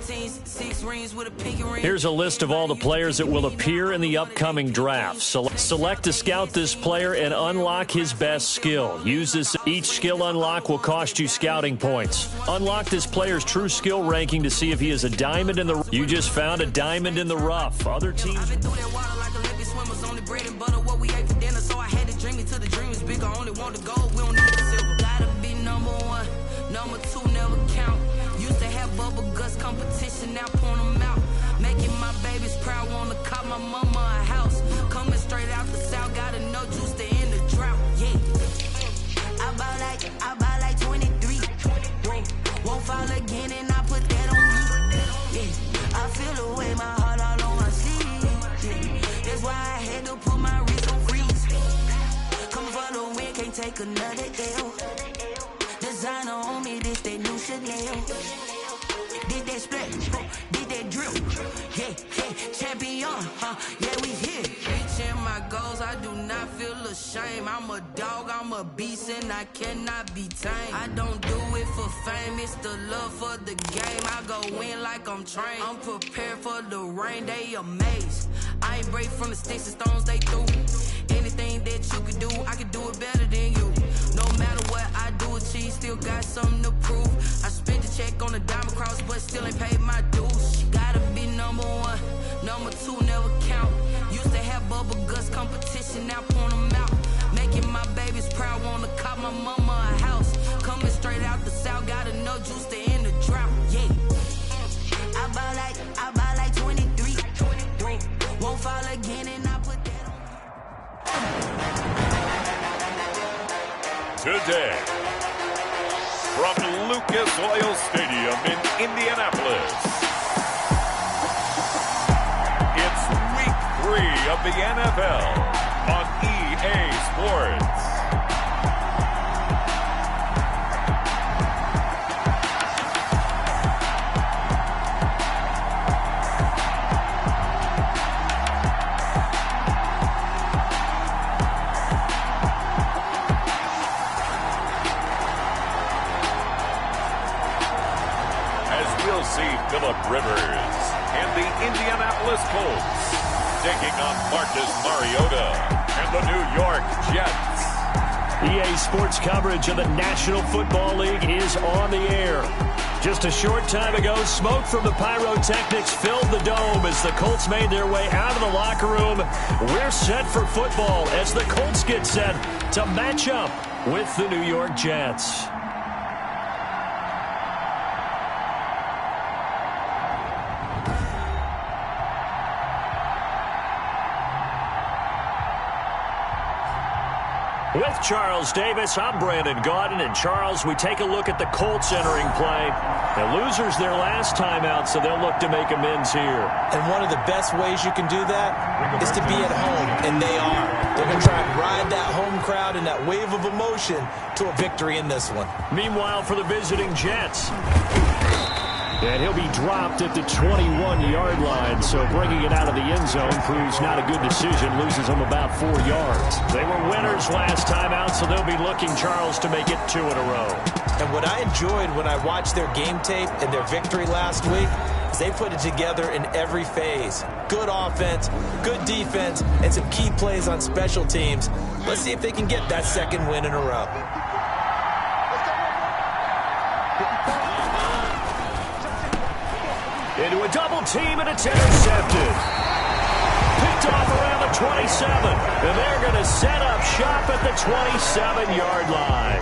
Here's a list of all the players that will appear in the upcoming draft. Select to scout this player and unlock his best skill. Use this. Each skill unlock will cost you scouting points. Unlock this player's true skill ranking to see if he is a diamond in the. You just found a diamond in the rough. Other teams. Number two never count. Used to have bubble guts competition, now point them out. Making my babies proud, wanna cop my mama a house. Coming straight out the south, got enough juice to end the drought. Yeah, I buy like 23. Won't fall again, and I put that on me. Yeah, I feel the way, my heart all on my sleeve. Yeah, that's why I had to put my wrist on freeze. Coming for the win, can't take another L. Designer on me, this that new Chanel. Did that split, did that drill. Yeah, champion, yeah, we here. Reaching my goals, I do not feel ashamed. I'm a dog, I'm a beast, and I cannot be tamed. I don't do it for fame, it's the love for the game. I go in like I'm trained. I'm prepared for the rain, they amazed. I ain't break from the sticks and stones, they through. Anything that you can do, I can do it better than you. No matter what I do, achieve, still got something to prove. I spent the check on the diamond cross, but still ain't paid my dues. Gotta be number one, number two never count. Used to have bubble guts competition, now point them out. Making my babies proud, wanna cop my mama a house. Coming straight out the south, got enough juice to end the drought. Yeah, I buy like 23. Won't fall again, and I put that on. Today, from Lucas Oil Stadium in Indianapolis, it's Week 3 of the NFL on EA Sports. Philip Rivers and the Indianapolis Colts taking on Marcus Mariota and the New York Jets. EA Sports coverage of the National Football League is on the air. Just a short time ago, smoke from the pyrotechnics filled the dome as the Colts made their way out of the locker room. We're set for football as the Colts get set to match up with the New York Jets. With Charles Davis, I'm Brandon Gaudin. And Charles, we take a look at the Colts entering play. The losers their last time out, so they'll look to make amends here. And one of the best ways you can do that is to be at home, and they are. They're going to try and ride that home crowd and that wave of emotion to a victory in this one. Meanwhile, for the visiting Jets, and he'll be dropped at the 21-yard line, so bringing it out of the end zone proves not a good decision, loses them about 4 yards. They were winners last time out, so they'll be looking, Charles, to make it 2 in a row. And what I enjoyed when I watched their game tape and their victory last week is they put it together in every phase. Good offense, good defense, and some key plays on special teams. Let's see if they can get that second win in a row. Into a double team, and it's intercepted. Picked off around the 27. And they're going to set up shop at the 27-yard line.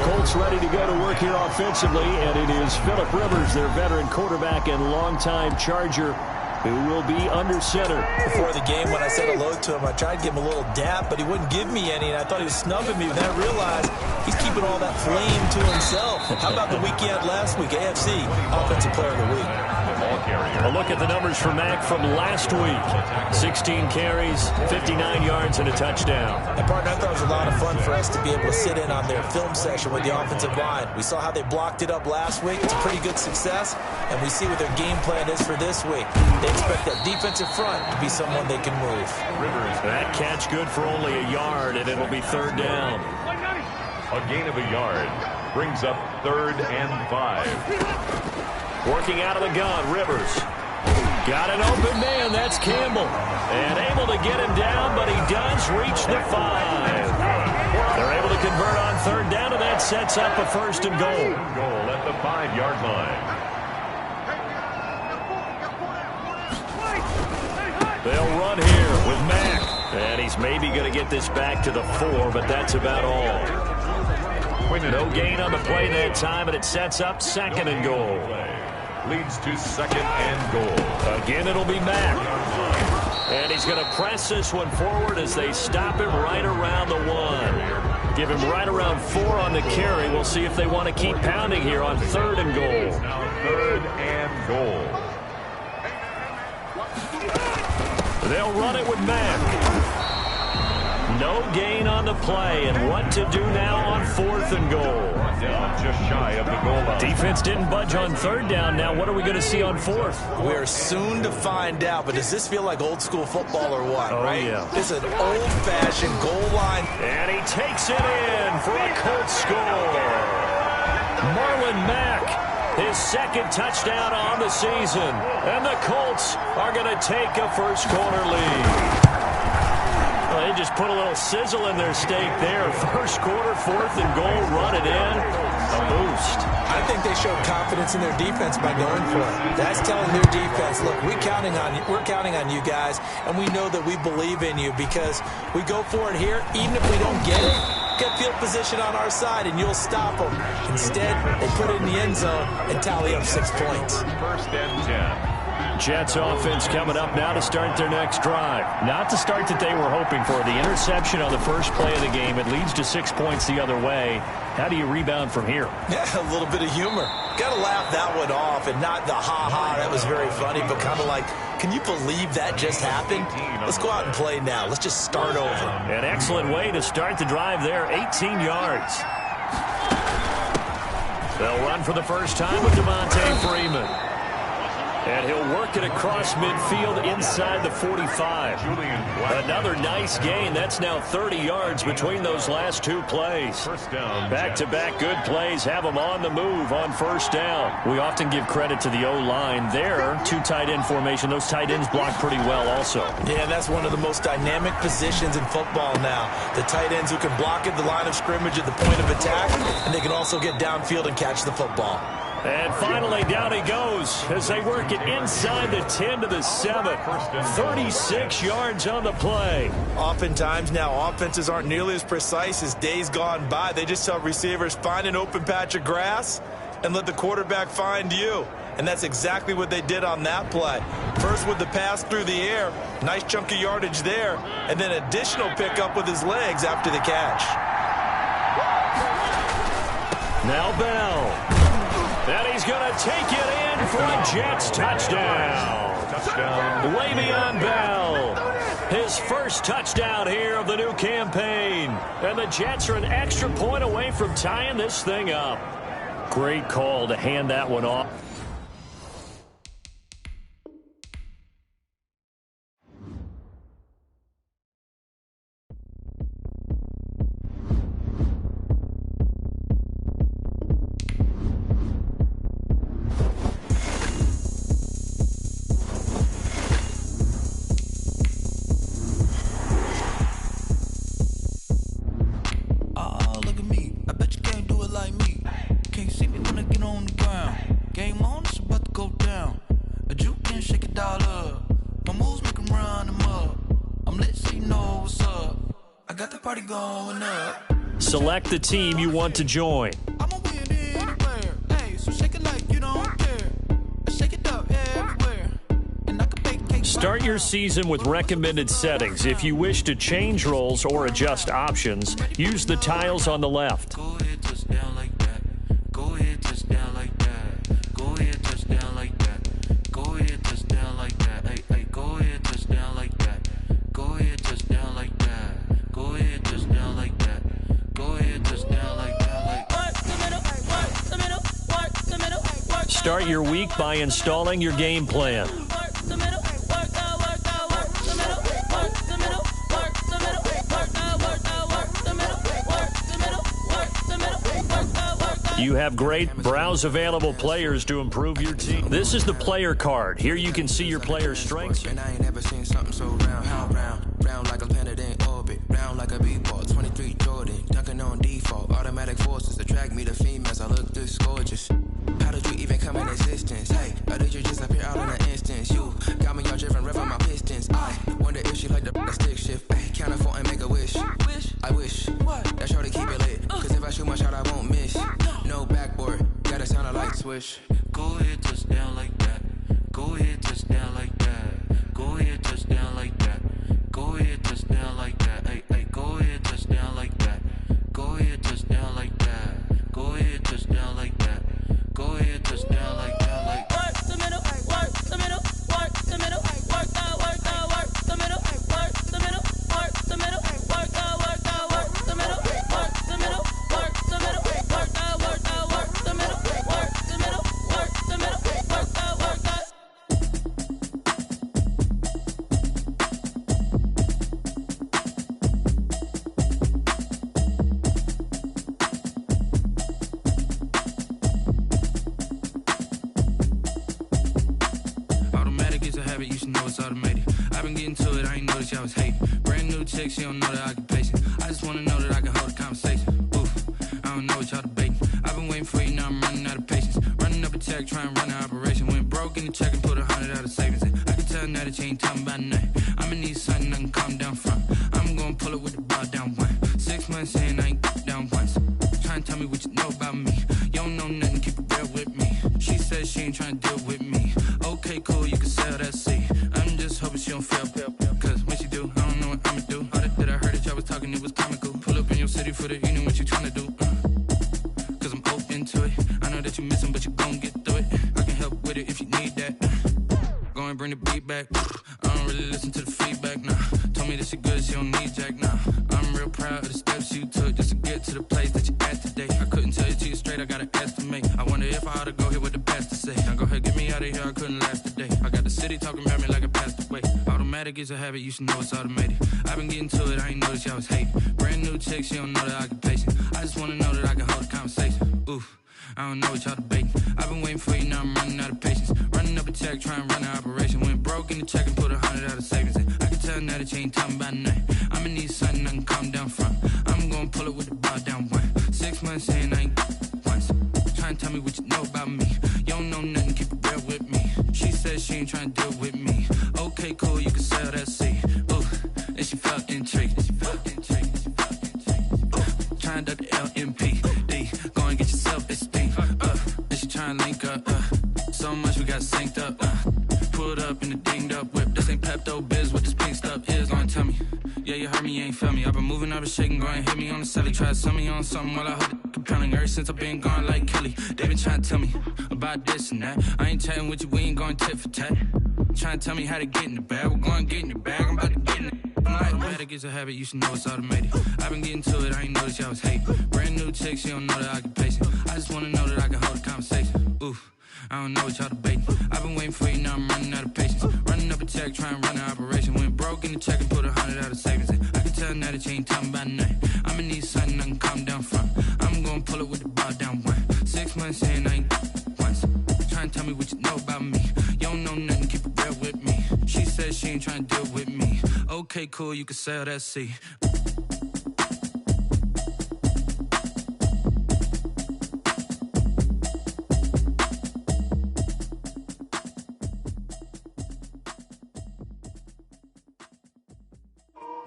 Colts ready to go to work here offensively, and it is Philip Rivers, their veteran quarterback and longtime Charger, who will be under center. Before the game, when I said hello to him, I tried to give him a little dap, but he wouldn't give me any, and I thought he was snubbing me. But then I realized he's keeping all that flame to himself. How about the week he had last week? AFC Offensive Player of the Week. A look at the numbers for Mack from last week. 16 carries, 59 yards, and a touchdown. And, partner, I thought it was a lot of fun for us to be able to sit in on their film session with the offensive line. We saw how they blocked it up last week. It's a pretty good success, and we see what their game plan is for this week. They expect that defensive front to be someone they can move. That catch good for only a yard, and it'll be 3rd down. A gain of a yard brings up 3rd and 5. Working out of the gun, Rivers. Got an open man, that's Campbell. And able to get him down, but he does reach the 5. They're able to convert on third down, and that sets up a first and goal. Goal at the 5-yard line. They'll run here with Mack. And he's maybe going to get this back to the 4, but that's about all. No gain on the play that time, and it sets up second and goal. Leads to second and goal. Again, it'll be Mack. And he's going to press this one forward as they stop him right around the 1. Give him right around 4 on the carry. We'll see if they want to keep pounding here on third and goal. Now third and goal. They'll run it with Mack. No gain on the play, and what to do now on fourth and goal. Down just shy of the goal line. Defense didn't budge on third down. Now what are we going to see on fourth? We're soon to find out, but does this feel like old school football or what, right? Yeah. It's an old-fashioned goal line. And he takes it in for a Colts score. Marlon Mack, his second touchdown on the season. And the Colts are going to take a first-quarter lead. Well, they just put a little sizzle in their steak there. First quarter, fourth and goal, run it in. A boost. I think they showed confidence in their defense by going for it. That's telling their defense, look, we're counting on you guys, and we know that we believe in you because we go for it here. Even if we don't get it, get field position on our side, and you'll stop them. Instead, they put it in the end zone and tally up 6 points. First and 10. Jets offense coming up now to start their next drive. Not the start that they were hoping for. The interception on the first play of the game. It leads to 6 points the other way. How do you rebound from here? Yeah, a little bit of humor. Got to laugh that one off and not the ha-ha. That was very funny, but kind of like, can you believe that just happened? Let's go out and play now. Let's just start over. An excellent way to start the drive there. 18 yards. They'll run for the first time with Devontae Freeman. And he'll work it across midfield inside the 45. Another nice gain. That's now 30 yards between those last 2 plays. First down. Back-to-back good plays have them on the move on first down. We often give credit to the O-line there. 2 tight end formation. Those tight ends block pretty well also. Yeah, that's one of the most dynamic positions in football now. The tight ends who can block at the line of scrimmage at the point of attack, and they can also get downfield and catch the football. And finally, down he goes as they work it inside the 10 to the 7. 36 yards on the play. Oftentimes now, offenses aren't nearly as precise as days gone by. They just tell receivers, find an open patch of grass and let the quarterback find you. And that's exactly what they did on that play. First with the pass through the air, nice chunk of yardage there, and then additional pickup with his legs after the catch. Now Bell. And he's going to take it in for a Jets touchdown. Le'Veon Bell. His first touchdown here of the new campaign. And the Jets are an extra point away from tying this thing up. Great call to hand that one off. Select the team you want to join. Start your season with recommended settings. If you wish to change roles or adjust options, use the tiles on the left. Start your week by installing your game plan. You have great browse available players to improve your team. This is the player card. Here you can see your player's strengths. And I ain't never seen something so round like a planet in orbit, round like a b-ball, 23 Jordan, dunking on default, automatic forces attract me to females, I look this gorgeous. How did you even come in existence? Hey, or did you just appear out in an instance? You got me all driven, revving my pistons. I wonder if she like the stick shift. Hey, count a 4 and make a wish. I wish that shorty keep it lit. Cause if I shoot my shot, I won't miss. No backboard, gotta sound a light switch. Go ahead, touch down like that. Go ahead, touch down like that. Go ahead, touch down like that. Go ahead, touch down like that. Hey, hey, go ahead, touch down like that. Go ahead, touch down like that. Go ahead, touch down like that. Go ahead, touch down like that. Like work the middle, work the middle, work the middle, work that, work the middle, work the middle, work the middle, work that, work the middle, work the middle, work the middle, work that, work the middle, work the middle, work the middle, work that, work that. You should know it's automated. I've been getting to it, I ain't noticed y'all was hating. Brand new chick, she don't know the occupation. I just wanna know that I can hold a conversation. Oof, I don't know what y'all debating. I've been waiting for you, now I'm running out of patience. Running up a check, trying to run an operation. Went broke in the check and put 100 out of savings in. I can tell now that you ain't talking about nothing. I'ma need something I can calm down from. I'm gonna pull it with the bar down one. 6 months in, I ain't down once. Trying to tell me what you know about me. You don't know nothing, keep it real with me. She said she ain't trying to deal with me. Okay, cool, you can sell that seat. I'm just hoping she don't fail. Cause when she do, I don't know what I'ma do. All that I heard that y'all was talking, it was comical. Pull up in your city for the evening, what you tryna do? Cause I'm open to it. I know that you missing, but you gon' get through it. I can help with it if you need that. Go and bring the beat back. I don't really listen to the feedback, nah. Told me that she good, she don't need jack, nah. I'm real proud of the steps you took just to get to the place that you at today. I couldn't tell you to you straight, I gotta estimate. I wonder if I ought to go here with the best to say. Now go ahead, get me out of here, I couldn't last today. I got the city talking about me like I passed away. Automatic is a habit, you should know it's automated. I've been getting to it, I ain't noticed y'all was hating. Brand new chick, she don't know the occupation. I just wanna know that I can hold a conversation. Oof, I don't know what y'all debating. I've been waiting for you, now I'm running out of patience. Running up a check, trying to run an operation. Went broke in the check and put 100 out of savings in. I can tell now that you ain't talking about nothing. I'ma need something I can calm down from. I'm gonna pull it with the bar down one. 6 months in, I ain't once. Trying to tell me what you know about me. You don't know nothing, keep it real with me. She said she ain't trying to deal with me. Okay, cool, you can sell that seat. Ooh, and she felt intrigued. Trying to duck the LMPD. Go and get your self-esteem. And she trying to link up. So much we got synced up. Pulled up in the dinged up whip. This ain't Pepto-Biz, what this pink stuff is. Gonna tell me. Yeah, you heard me, you ain't felt me. I've been moving, I've been shaking, go and hit me on the celly. Try to sell me on something while I hold it compelling. Ever since I've been gone like Kelly, they been trying to tell me about this and that. I ain't chatting with you, we ain't going tit for tat. Trying to tell me how to get in the bag. We're going to get in your bag, I'm about to get in it. I'm like, automatic is a habit, you should know it's automated. I've been getting to it, I ain't noticed y'all was hating. Brand new chick, she don't know the occupation. I just wanna know that I can hold a conversation. Oof, I don't know what y'all debating. I've been waiting for you, now I'm running out of patience. Running up a check, trying to run an operation. Went broke in the check and put 100 out of savings in. I can tell now that you ain't talking about nothing. I'ma need something I can calm down from. I'm gonna pull it with the bar down one. 6 months in, I ain't once. Trying to tell me what you know about me. You don't know nothing, keep it real with me. She said she ain't trying to deal with me. Okay, cool, you can sell that seat.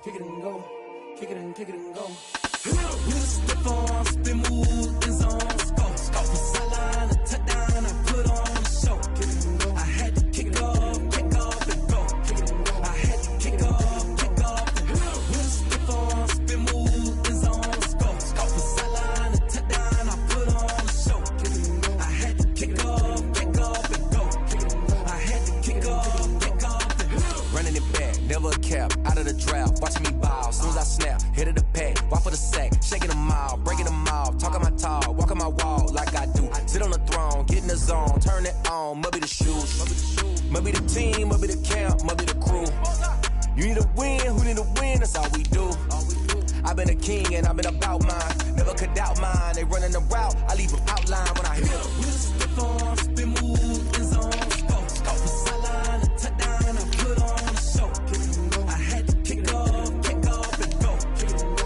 Kick it and go, kick it and go. Step on, spin, move, is on, go. From sideline to touchdown, I put on the show. I had to kick off and go. I had to kick off and go. Step on, spin, move, is on, go. From sideline to touchdown, I put on the show. I had to kick off and go. I had to kick off and go. Running it back, never a cap, out of the draft, watching me ball. Soon as I snap, hit of the pack, walk for the sack, shaking them out, breaking them off, talking my talk, walking my wall like I do. Sit on the throne, get in the zone, turn it on, maybe the shoes, maybe the team, maybe the camp, maybe the crew. You need a win, who need a win? That's all we do. I've been a king and I've been about mine. Never could doubt mine. They running the route, I leave them outline when I hit them. With a stiff arm, spin move, in zone, scope. From sideline to touchdown, I put on a show. I had to kick off and go.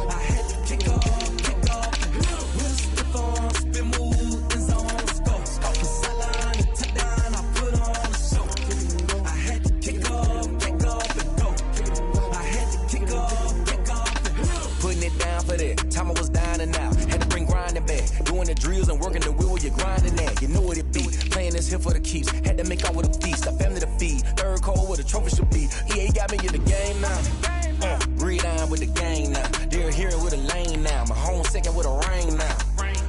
I had to kick off and go. With a stiff arm, spin move, in zone, scope. From sideline to touchdown, I put on a show. I had to kick off and go. I had to kick off and go. Putting it down for that. Time I was down and out. Had to bring grinding back. Doing the drills and working the wheel where you're grinding at. You know what it be. Playing this here for the keeps. Had to make out with a feast. A family to feed. Third cold where the trophy should be. EA got me in the game now. Breathe on with the game now. They're here with a lane now. My home second with a rain now.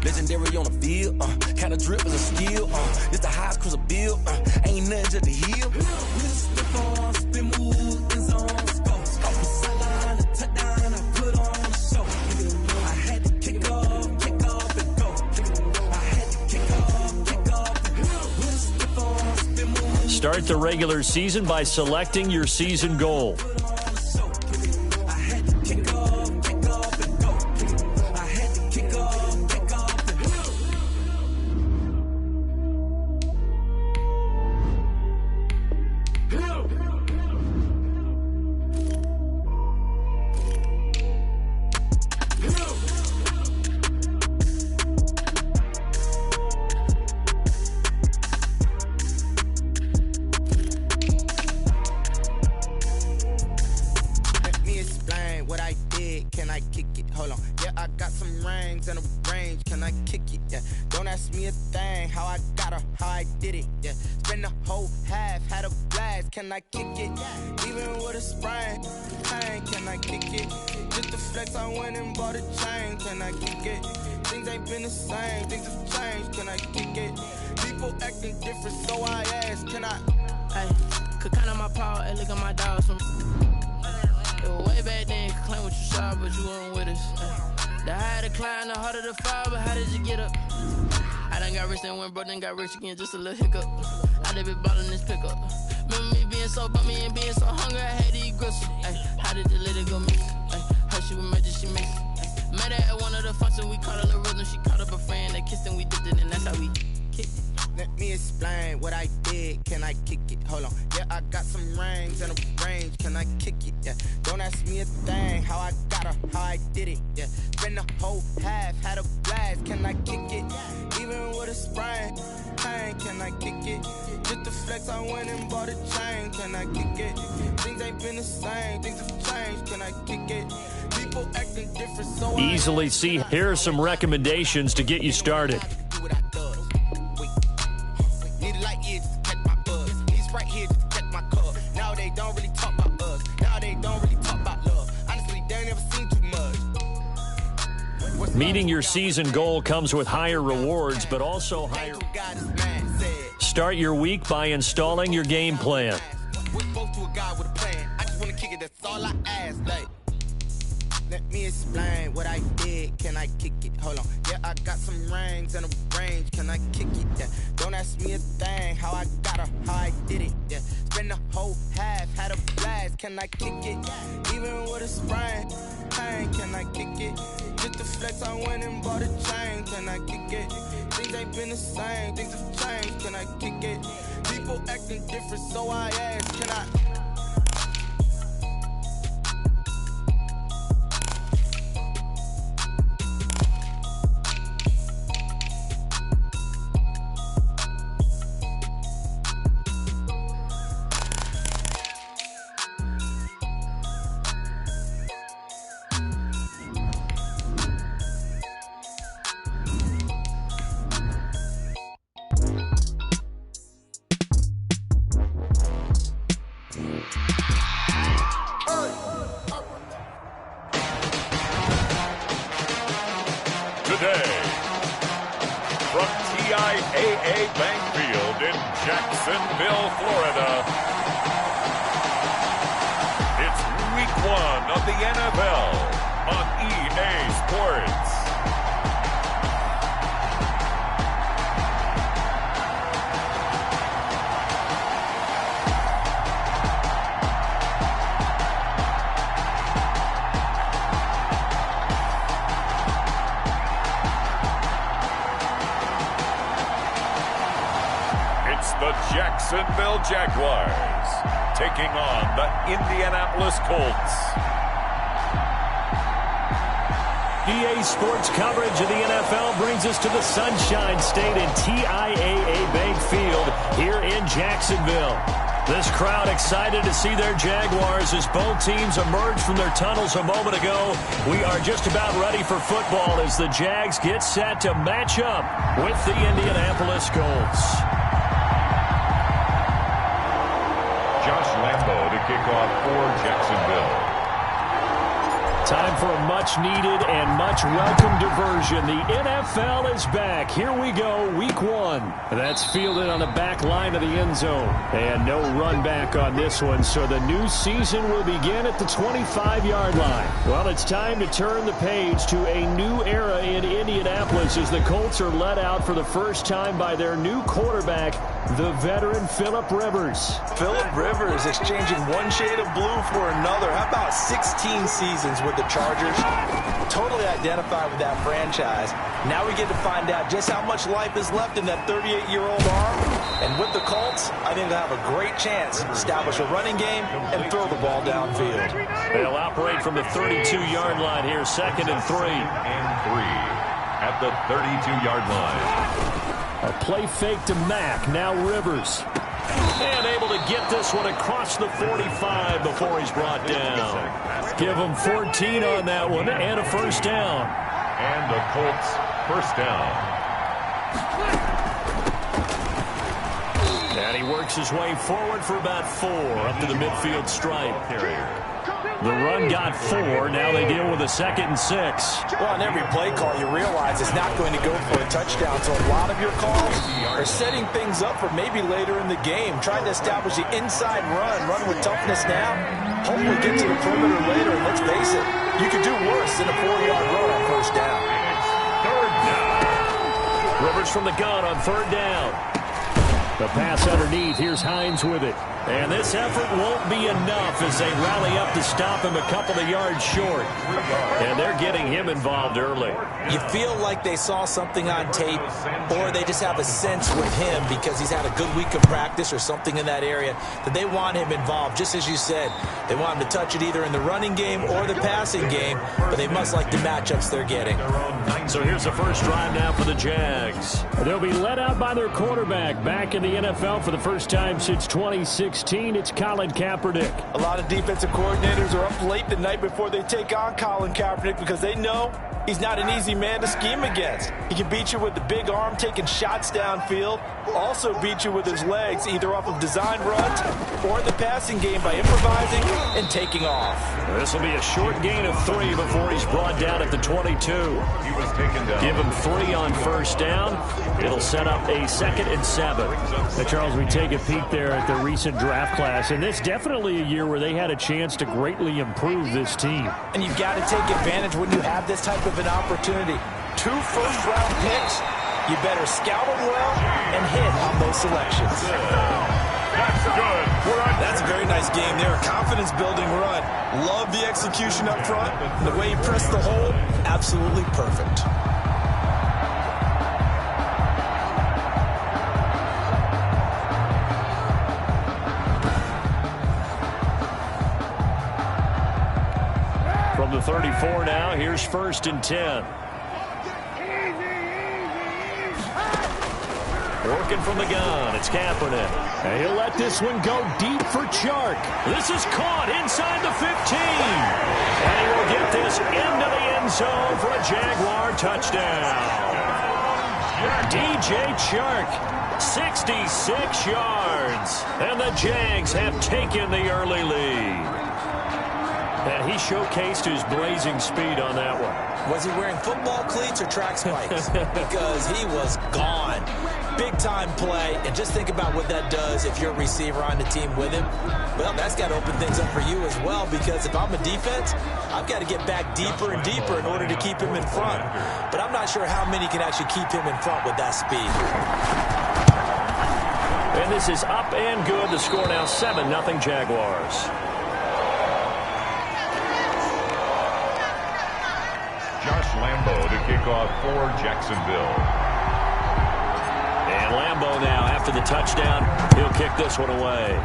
Legendary on the field. Kinda drip is a skill. It's the highest cruiser bill. Ain't nothing to the hill. Spin move, in zone, scope. From sideline to touchdown, I put on a show. I had to kick off and go. I had to kick off and go. Spin move. Start the regular season by selecting your season goal. I had to kick off and go. I had to kick off and go. Let me explain what I did. Can I kick it? Hold on. Yeah, I got some rings and a range. Can I kick it? Yeah. Don't ask me a thing. How I got her, how I did it. Yeah. Spend the whole half, had a blast. Can I kick it? Even with a sprain. Hey, can I kick it? Just the flex, I went and bought a chain. Can I kick it? Things ain't been the same. Things have changed. Can I kick it? People acting different, so I ask. Can I? Hey, could count on my power, and look at my dogs from. It was way back then, could claim what you saw, but you weren't with us. The higher the climb, the harder the fall, but how did you get up? I done got rich and went broke, then got rich again, just a little hiccup. I done been ballin' this pickup. Remember me being so bummy and being so hungry, I had to eat gristle. Ay, how did the lady go miss? Ay, how she was magic, she missed. Met her at one of the functions, we caught a little rhythm, she caught up a friend, they kissed and we dipped it, and that's how we kicked it. Let me explain what I did. Can I kick it? Hold on. Yeah, I got some rings and a range. Can I kick it? Yeah. Don't ask me a thing. How I got her, how I did it. Yeah. Spend the whole half, had a blast. Can I kick it? Even with a sprain. Hey, can I kick it? Just the flex, I went and bought a chain. Can I kick it? Things ain't been the same. Things have changed. Can I kick it? People acting different, so Easily see. Here are some recommendations to get you started. Need a light ear just to catch my buzz. He's right here just to catch my cup. Now they don't really talk about us. Now they don't really talk about love. Honestly, they ain't never seen too much. Meeting your season goal comes with higher rewards, but also higher. Start your week by installing your game plan. We're both to a guy with a plan. I just want to kick it, that's all I ask. Like, let me explain what I did. Can I kick it? Hold on. Yeah, I got some rings and a range. Can I kick it? Yeah. Don't ask me a thing. How I got her, how I did it. Yeah. Spend the whole half, had a blast. Can I kick it? Even with a sprain. Hey, can I kick it? Just the flex, I went and bought a chain. Can I kick it? Things ain't been the same. Things have changed. Can I kick it? People acting different, so I ask. Can I? Today, from TIAA Bank Field in Jacksonville, Florida, it's week 1 of the NFL on EA Sports. Jacksonville Jaguars taking on the Indianapolis Colts. EA Sports coverage of the NFL brings us to the Sunshine State and TIAA Bank Field here in Jacksonville. This crowd excited to see their Jaguars as both teams emerged from their tunnels a moment ago. We are just about ready for football as the Jags get set to match up with the Indianapolis Colts. Josh Lambo to kick off for Jacksonville. Time for a much-needed and much-welcome diversion. The NFL is back. Here we go, Week 1. That's fielded on the back line of the end zone. And no run back on this one, so the new season will begin at the 25-yard line. Well, it's time to turn the page to a new era in Indianapolis as the Colts are led out for the first time by their new quarterback, the veteran Philip Rivers. Philip Rivers exchanging one shade of blue for another. How about 16 seasons with the Chargers? Totally identified with that franchise. Now we get to find out just how much life is left in that 38-year-old arm. And with the Colts, I think they'll have a great chance to establish a running game and throw the ball downfield. They'll operate from the 32-yard line here, 2nd and 3. At the 32-yard line. A play fake to Mack. Now Rivers. And able to get this one across the 45 before he's brought down. Give him 14 on that one and a first down. And the Colts first down. And he works his way forward for about 4 up to the midfield stripe. The run got 4. Now they deal with a 2nd and 6. Well, on every play call, you realize it's not going to go for a touchdown. So a lot of your calls are setting things up for maybe later in the game, trying to establish the inside run with toughness now. Hopefully get to the perimeter later. And let's face it, you could do worse than a 4-yard run on first down. Third down. Rivers from the gun on 3rd down. The pass underneath. Here's Hines with it. And this effort won't be enough as they rally up to stop him a couple of yards short. And they're getting him involved early. You feel like they saw something on tape, or they just have a sense with him because he's had a good week of practice or something in that area that they want him involved. Just as you said, they want him to touch it either in the running game or the passing game, but they must like the matchups they're getting. So here's the first drive now for the Jags. They'll be led out by their quarterback back in the NFL for the first time since 2016. It's Colin Kaepernick. A lot of defensive coordinators are up late the night before they take on Colin Kaepernick because they know he's not an easy man to scheme against. He can beat you with the big arm, taking shots downfield, also beat you with his legs, either off of design runs or in the passing game by improvising and taking off. This will be a short gain of 3 before he's brought down at the 22. He was taken down. Give him 3 on first down. It'll set up a 2nd and 7. Now, Charles, we take a peek there at the recent draft class, and this definitely a year where they had a chance to greatly improve this team. And you've got to take advantage when you have this type of an opportunity. 2 first-round picks, you better scout them well and hit on those selections. That's good. That's a very nice game there. Confidence-building run. Love the execution up front. And the way he pressed the hole, absolutely perfect. From the 34 now, here's 1st and 10. Working from the gun, it's Kaepernick. And he'll let this one go deep for Chark. This is caught inside the 15. And he will get this into the end zone for a Jaguar touchdown. DJ Chark, 66 yards. And the Jags have taken the early lead. And he showcased his blazing speed on that one. Was he wearing football cleats or track spikes? Because he was gone. Big-time play, and just think about what that does if you're a receiver on the team with him. Well, that's got to open things up for you as well, because if I'm a defense, I've got to get back deeper and deeper in order to keep him in front. But I'm not sure how many can actually keep him in front with that speed. And this is up and good. The score now 7-0 Jaguars. Josh Lambo to kick off for Jacksonville. And Lambeau now, after the touchdown, he'll kick this one away.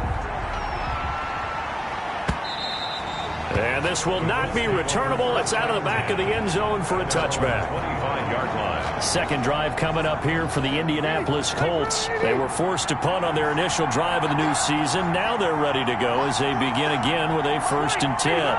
And this will not be returnable. It's out of the back of the end zone for a touchback. 25-yard line. Second drive coming up here for the Indianapolis Colts. They were forced to punt on their initial drive of the new season. Now they're ready to go as they begin again with a 1st and 10.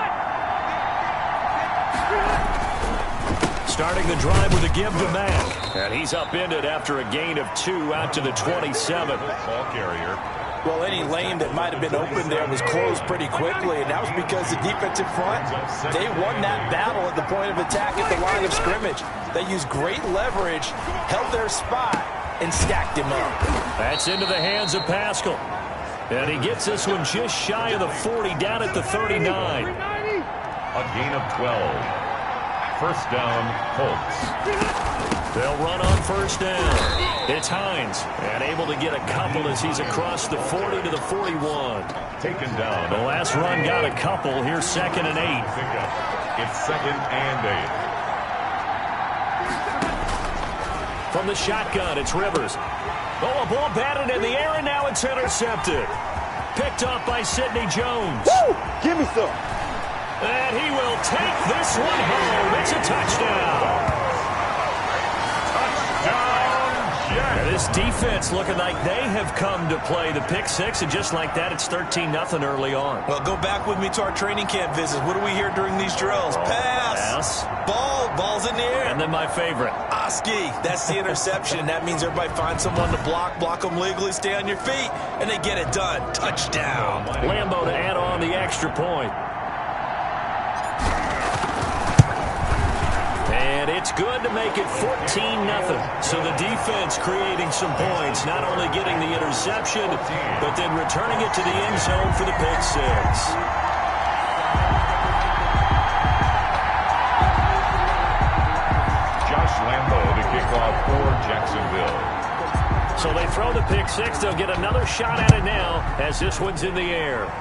Starting the drive with a give to Mack. And he's upended after a gain of 2 out to the 27. Ball carrier. Well, any lane that might have been open there was closed pretty quickly, and that was because the defensive front, they won that battle at the point of attack at the line of scrimmage. They used great leverage, held their spot, and stacked him up. That's into the hands of Pascal. And he gets this one just shy of the 40, down at the 39. A gain of 12. First down, Colts. They'll run on first down. It's Hines, and able to get a couple as he's across the 40 to the 41. Taken down. The last run got a couple. Here's 2nd and 8. It's 2nd and 8. From the shotgun, it's Rivers. Oh, a ball batted in the air, and now it's intercepted. Picked up by Sidney Jones. Woo! Give me some. And he will take this one home. It's a touchdown. And this defense looking like they have come to play the pick six, and just like that, it's 13-0 early on. Well, go back with me to our training camp visits. What do we hear during these drills? Pass. Ball's in the air. And then my favorite. Oski. That's the interception. That means everybody finds someone to block them legally, stay on your feet, and they get it done. Touchdown. Lambeau to add on the extra point. And it's good to make it 14-0. So the defense creating some points, not only getting the interception, but then returning it to the end zone for the pick six. Josh Lambeau to kick off for Jacksonville. So they throw the pick six. They'll get another shot at it now as this one's in the air.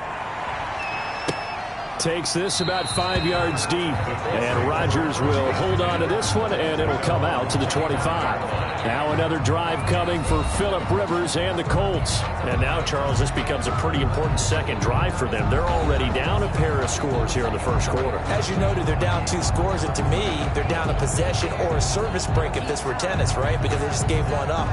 Takes this about 5 yards deep, and Rodgers will hold on to this one, and it'll come out to the 25. Now another drive coming for Phillip Rivers and the Colts. And now, Charles, this becomes a pretty important second drive for them. They're already down a pair of scores here in the first quarter. As you noted, they're down 2 scores, and to me, they're down a possession or a service break if this were tennis, right? Because they just gave one up.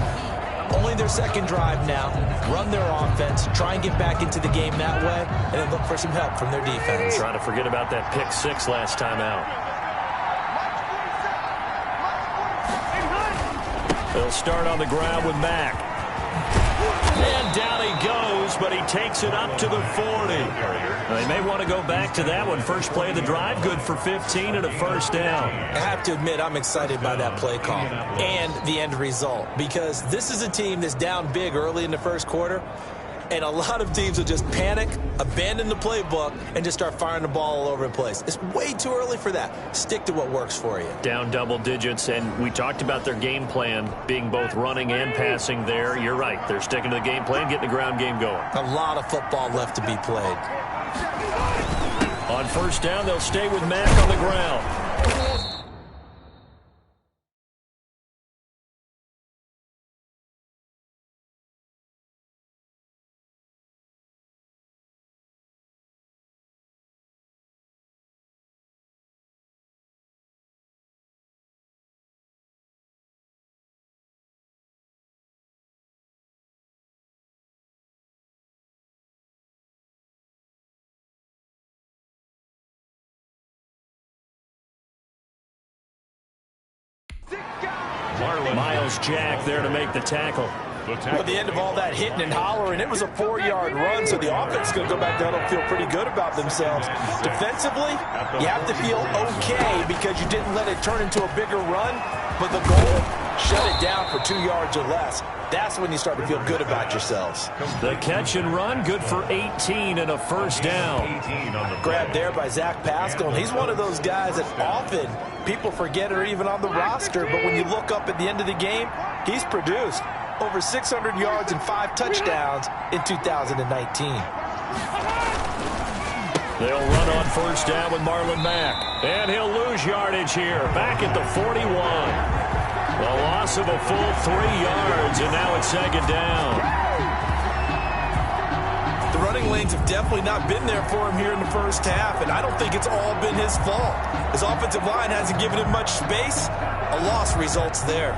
Only their second drive now. Run their offense, try and get back into the game that way, and then look for some help from their defense. Trying to forget about that pick six last time out. They'll start on the ground with Mack. And down he goes, but he takes it up to the 40. They may want to go back to that one. First play of the drive, good for 15 and a first down. I have to admit, I'm excited by that play call and the end result, because this is a team that's down big early in the first quarter, and a lot of teams will just panic, abandon the playbook, and just start firing the ball all over the place. It's way too early for that. Stick to what works for you. Down double digits, and we talked about their game plan being both running and passing there. You're right. They're sticking to the game plan, getting the ground game going. A lot of football left to be played. On first down, they'll stay with Mack on the ground. Miles Jack there to make the tackle. At the end of all that hitting and hollering, it was a 4-yard run, so the offense is going to go back down and feel pretty good about themselves. Defensively, you have to feel okay because you didn't let it turn into a bigger run, but the goal, shut it down for 2 yards or less. That's when you start to feel good about yourselves. The catch and run, good for 18 and a first down. Grabbed there by Zach Pascal, and he's one of those guys that often people forget are even on the roster, but when you look up at the end of the game, he's produced over 600 yards and 5 touchdowns in 2019. They'll run on first down with Marlon Mack, and he'll lose yardage here, back at the 41. A loss of a full 3 yards, and now it's second down. The running lanes have definitely not been there for him here in the first half, and I don't think it's all been his fault. His offensive line hasn't given him much space. A loss results there.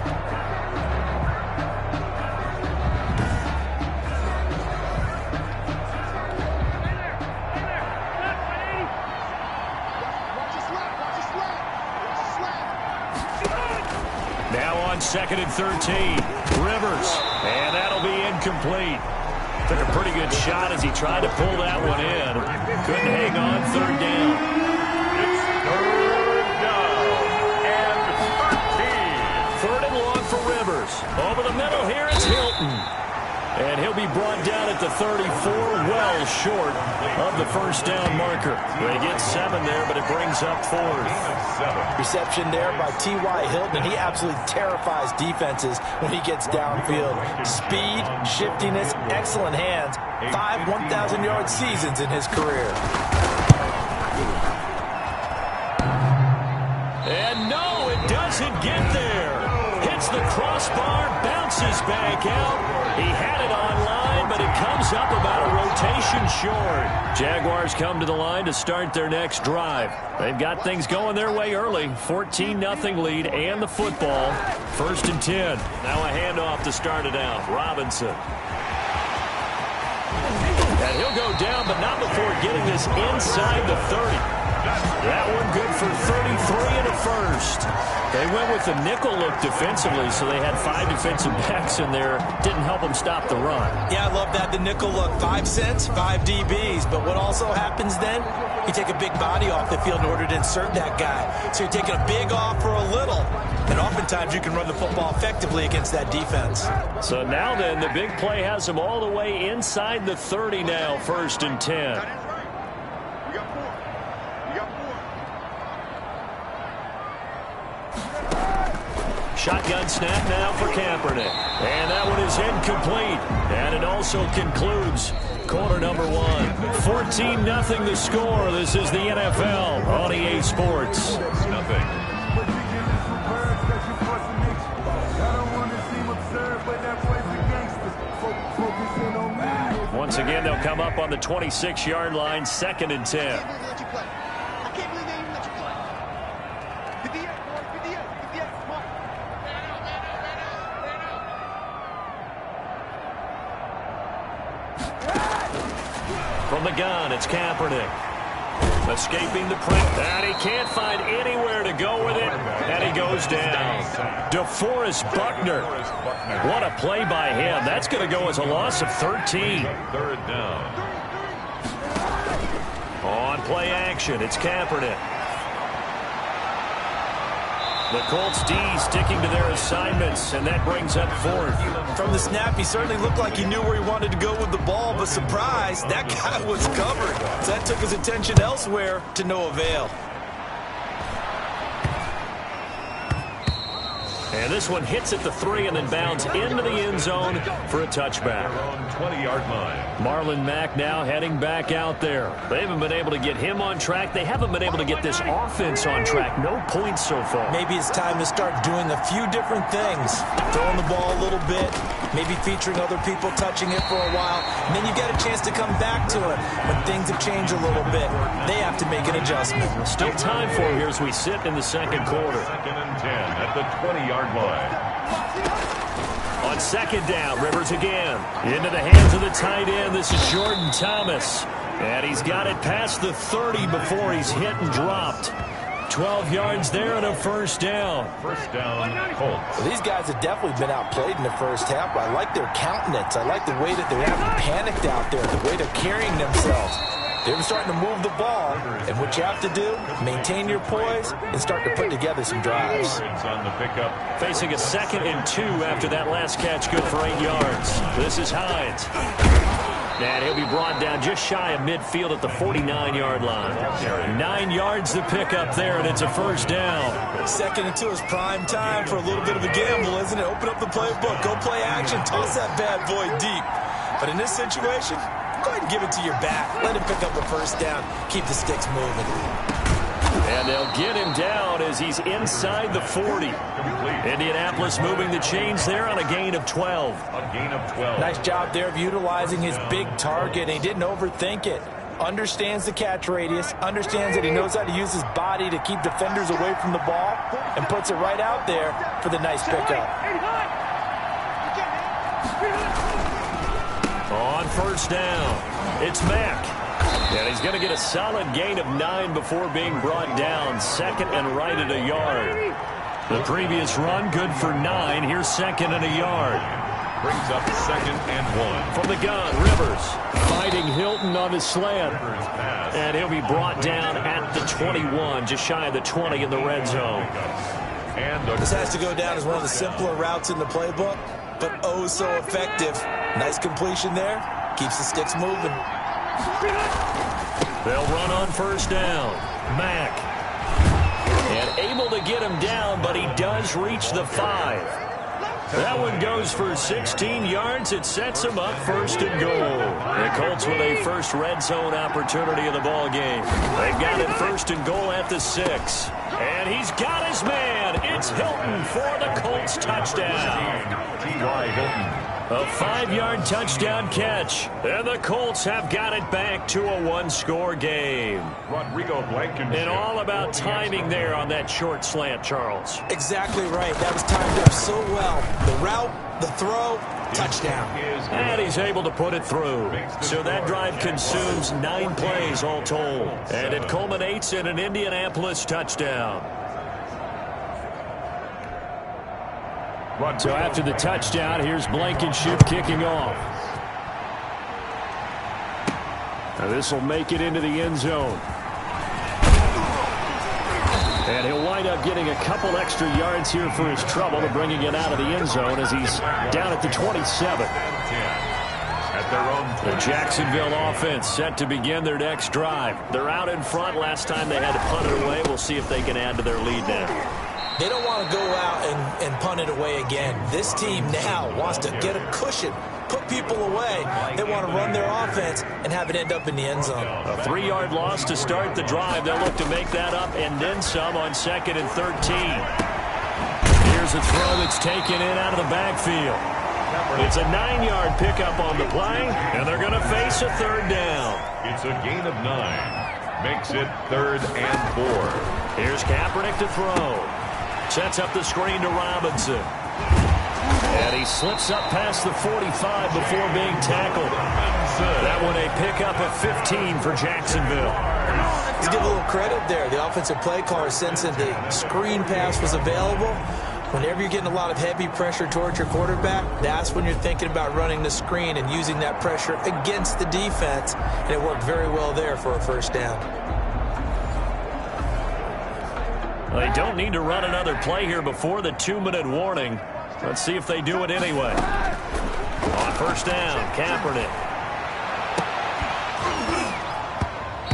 Now on 2nd and 13. Rivers, and that'll be incomplete. Took a pretty good shot as he tried to pull that one in. Couldn't hang on 3rd down. It's 3rd down and 13. 3rd and long for Rivers. Over the middle here, it's Hilton. And he'll be brought down at the 34, well short of the 1st down marker. They get 7 there, but it brings up 4th. Reception there by T.Y. Hilton, and he absolutely terrifies defenses when he gets downfield. Speed, shiftiness, excellent hands. 5 1,000-yard seasons in his career. And no, it doesn't get there. Hits the crossbar, bounces back out. He had it on line, but it comes up about a rotation short. Jaguars come to the line to start their next drive. They've got things going their way early. 14-0 lead and the football. 1st and 10. Now a handoff to start it out. Robinson. And he'll go down, but not before getting this inside the 30. That one good for 33 and a first. They went with the nickel look defensively, so they had 5 defensive backs in there. Didn't help them stop the run. Yeah, I love that, the nickel look. 5 cents, 5 DBs. But what also happens then, you take a big body off the field in order to insert that guy. So you're taking a big off for a little. And oftentimes you can run the football effectively against that defense. So now then, the big play has them all the way inside the 30 now, 1st and 10. Shotgun snap now for Kaepernick. And that one is incomplete. And it also concludes quarter number 1. 14-0 the score. This is the NFL on EA Sports. Nothing. Once again, they'll come up on the 26-yard line, 2nd and 10. From the gun, it's Kaepernick. Escaping the press. And he can't find anywhere to go with it. And he goes down. DeForest Buckner. What a play by him. That's going to go as a loss of 13. 3rd down. On play action, it's Kaepernick. The Colts D sticking to their assignments, and that brings up 4th. From the snap, he certainly looked like he knew where he wanted to go with the ball, but surprise, that guy was covered. So that took his attention elsewhere to no avail. And this one hits at the 3 and then bounds into the end zone for a touchback. On 20-yard line. Marlon Mack now heading back out there. They haven't been able to get him on track. They haven't been able to get this offense on track. No points so far. Maybe it's time to start doing a few different things. Throwing the ball a little bit, maybe featuring other people touching it for a while, and then you get a chance to come back to it when things have changed a little bit. They have to make an adjustment. Still time for him here as we sit in the 2nd quarter. 2nd and 10 at the 20-yard line. On 2nd down, Rivers again. Into the hands of the tight end. This is Jordan Thomas. And he's got it past the 30 before he's hit and dropped. 12 yards there and a 1st down. 1st down, Colts. Well, these guys have definitely been outplayed in the first half, but I like their countenance. I like the way that they haven't panicked out there, the way they're carrying themselves. They're starting to move the ball, and what you have to do, maintain your poise and start to put together some drives. On the pickup. Facing a 2nd and 2 after that last catch, good for 8 yards. This is Hines. And he'll be brought down just shy of midfield at the 49-yard line. 9 yards to pick up there, and it's a 1st down. 2nd and 2 is prime time for a little bit of a gamble, isn't it? Open up the playbook, go play action, toss that bad boy deep. But in this situation, go ahead and give it to your back. Let him pick up a 1st down. Keep the sticks moving. And And they'll get him down as he's inside the 40. Indianapolis moving the chains there on a gain of 12. Nice job there of utilizing his big target. He didn't overthink it. Understands the catch radius, understands that he knows how to use his body to keep defenders away from the ball, and puts it right out there for the nice pickup. On first down, it's Mack. And he's going to get a solid gain of 9 before being brought down. Second and right at a yard. The previous run, good for 9. Here's second and a yard. Brings up second and 1. From the gun, Rivers fighting Hilton on his slant. And he'll be brought down at the 21, just shy of the 20 in the red zone. This has to go down as one of the simpler routes in the playbook, but oh so effective. Nice completion there. Keeps the sticks moving. They'll run on first down. Mack. And able to get him down, but he does reach the 5. That one goes for 16 yards. It sets him up first and goal. The Colts with a first red zone opportunity of the ball game. They've got it first and goal at the 6. And he's got his man. It's Hilton for the Colts touchdown. T.Y. Hilton. A 5-yard touchdown catch. And the Colts have got it back to a one-score game. Rodrigo Blankenship. And all about timing there on that short slant, Charles. Exactly right. That was timed up so well. The route, the throw, touchdown. And he's able to put it through. So that drive consumes 9 plays all told. And it culminates in an Indianapolis touchdown. So after the touchdown, here's Blankenship kicking off. Now this will make it into the end zone. And he'll wind up getting a couple extra yards here for his trouble to bringing it out of the end zone as he's down at the 27. The Jacksonville offense set to begin their next drive. They're out in front. Last time they had to punt it away. We'll see if they can add to their lead now. They don't want to go out and punt it away again. This team now wants to get a cushion, put people away. They want to run their offense and have it end up in the end zone. A 3-yard loss to start the drive. They'll look to make that up and then some on 2nd and 13. Here's a throw that's taken in out of the backfield. It's a 9-yard pickup on the play, and they're going to face a third down. It's a gain of 9. Makes it 3rd and 4. Here's Kaepernick to throw. Sets up the screen to Robinson. And he slips up past the 45 before being tackled. That one a pickup of 15 for Jacksonville. Let's give a little credit there. The offensive play caller sensed that the screen pass was available. Whenever you're getting a lot of heavy pressure towards your quarterback, that's when you're thinking about running the screen and using that pressure against the defense. And it worked very well there for a first down. They don't need to run another play here before the 2-minute warning. Let's see if they do it anyway. On first down, Kaepernick.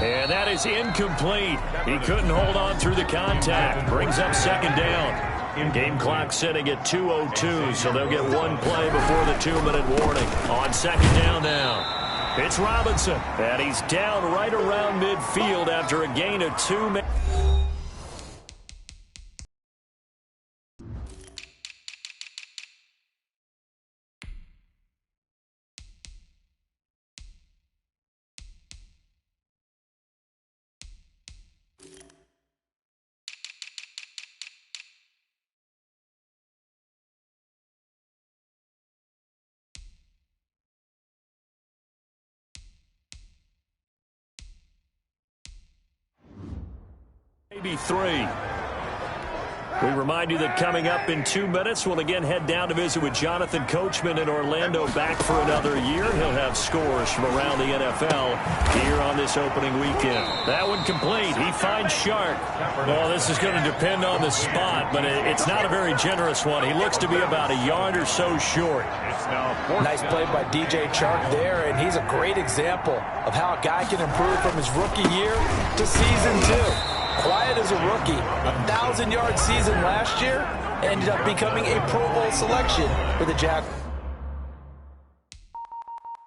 And that is incomplete. He couldn't hold on through the contact. Brings up second down. Game clock sitting at 2:02, so they'll get one play before the 2-minute warning. On second down now, it's Robinson. And he's down right around midfield after a gain of 2. Maybe 3. We remind you that coming up in 2 minutes, we'll again head down to visit with Jonathan Coachman in Orlando, back for another year. He'll have scores from around the NFL here on this opening weekend. That one complete. He finds Shark. Well, this is going to depend on the spot, but it's not a very generous one. He looks to be about a yard or so short. Nice play by DJ Chark there, and he's a great example of how a guy can improve from his rookie year to season 2. Quiet as a rookie, 1,000-yard season last year, ended up becoming a Pro Bowl selection for the Jaguars.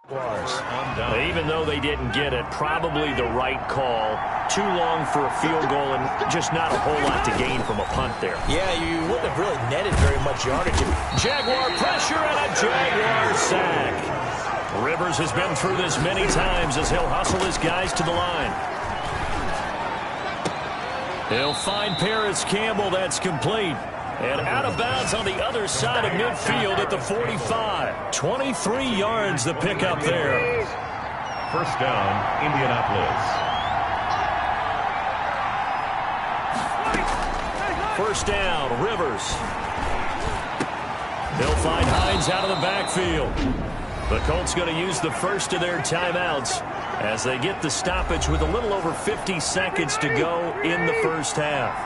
Even though they didn't get it, probably the right call. Too long for a field goal and just not a whole lot to gain from a punt there. Yeah, you wouldn't have really netted very much yardage. Jaguar pressure and a Jaguar sack. Rivers has been through this many times as he'll hustle his guys to the line. He'll find Paris Campbell. That's complete. And out of bounds on the other side of midfield at the 45. 23 yards the pickup there. First down, Indianapolis. First down, Rivers. They'll find Hines out of the backfield. The Colts going to use the first of their timeouts as they get the stoppage with a little over 50 seconds to go in the first half.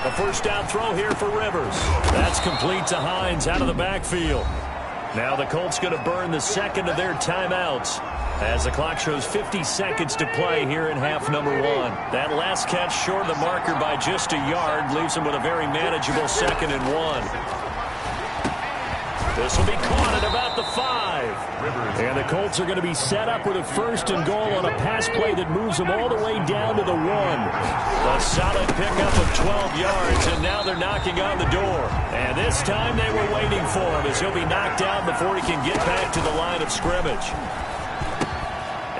A first down throw here for Rivers. That's complete to Hines out of the backfield. Now the Colts going to burn the second of their timeouts as the clock shows 50 seconds to play here in half number one. That last catch short of the marker by just a yard leaves them with a very manageable 2nd and 1. This will be caught at about the 5. And the Colts are going to be set up with a 1st and goal on a pass play that moves them all the way down to the 1. A solid pickup of 12 yards, and now they're knocking on the door. And this time they were waiting for him as he'll be knocked down before he can get back to the line of scrimmage.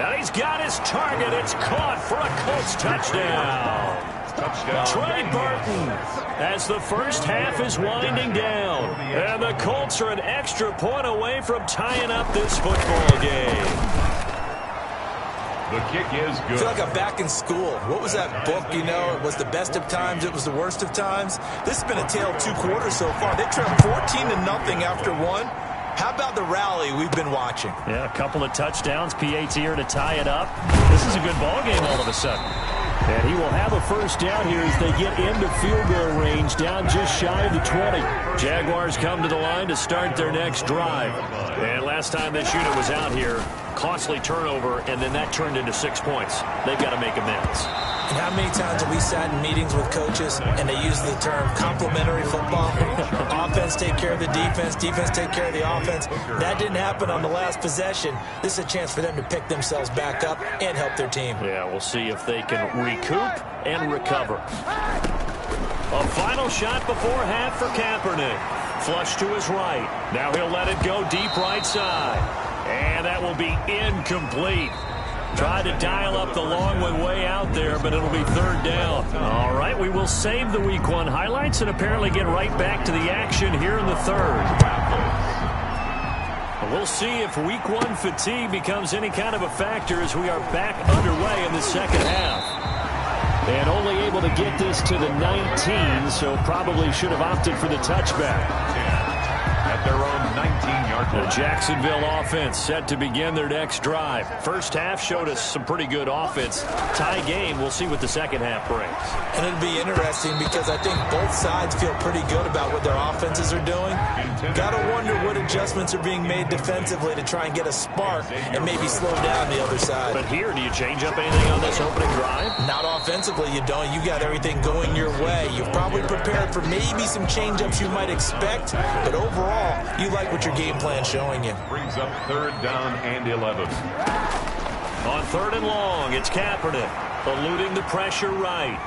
And he's got his target. It's caught for a Colts touchdown. Trey Burton as the first half is winding down. And the Colts are an extra point away from tying up this football game. The kick is good. I feel like I'm back in school. What was that book, you know? It was the best of times. It was the worst of times. This has been a tale of 2 quarters so far. They trailed 14-0 after 1. How about the rally we've been watching? Yeah, a couple of touchdowns. PAT here to tie it up. This is a good ball game all of a sudden. And he will have a first down here as they get into field goal range, down just shy of the 20. Jaguars come to the line to start their next drive. And last time this unit was out here, costly turnover, and then that turned into 6 points. They've got to make amends. And how many times have we sat in meetings with coaches and they use the term complementary football? Offense take care of the defense, defense take care of the offense. That didn't happen on the last possession. This is a chance for them to pick themselves back up and help their team. Yeah, we'll see if they can recoup and recover. A final shot before half for Kaepernick. Flush to his right. Now he'll let it go deep right side. And that will be incomplete. Tried to dial up the long one way out there, but it'll be 3rd down. All right, we will save the Week 1 highlights and apparently get right back to the action here in the 3rd. We'll see if Week 1 fatigue becomes any kind of a factor as we are back underway in the 2nd half. And only able to get this to the 19, so probably should have opted for the touchback. At their own 19-yard line. The Jacksonville offense set to begin their next drive. First half showed us some pretty good offense. Tie game, we'll see what the second half brings. And it'll be interesting because I think both sides feel pretty good about what their offenses are doing. Got to wonder what adjustments are being made defensively to try and get a spark and maybe slow down the other side. But here, do you change up anything on this opening drive? Not offensively, you don't. You got everything going your way. You've probably prepared for maybe some change-ups you might expect, but overall, you like what your game plan's showing you. Brings up 3rd down and 11. On 3rd and long, it's Kaepernick eluding the pressure right.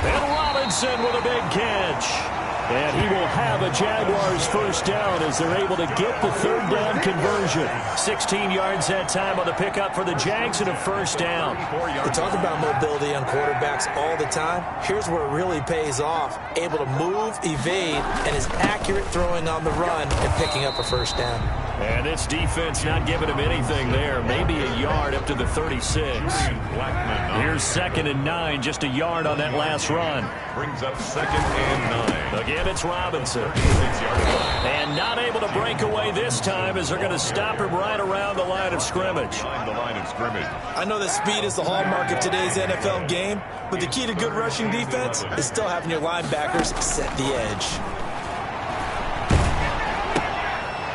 And Robinson with a big catch. And he will have a Jaguars first down as they're able to get the 3rd down conversion. 16 yards that time on the pickup for the Jags and a first down. We talk about mobility on quarterbacks all the time. Here's where it really pays off. Able to move, evade, and is accurate throwing on the run and picking up a first down. And this defense not giving him anything there. Maybe a yard up to the 36. Here's 2nd and 9, just a yard on that last run. Brings up 2nd and 9. Again, it's Robinson. And not able to break away this time as they're going to stop him right around the line of scrimmage. I know that speed is the hallmark of today's NFL game, but the key to good rushing defense is still having your linebackers set the edge.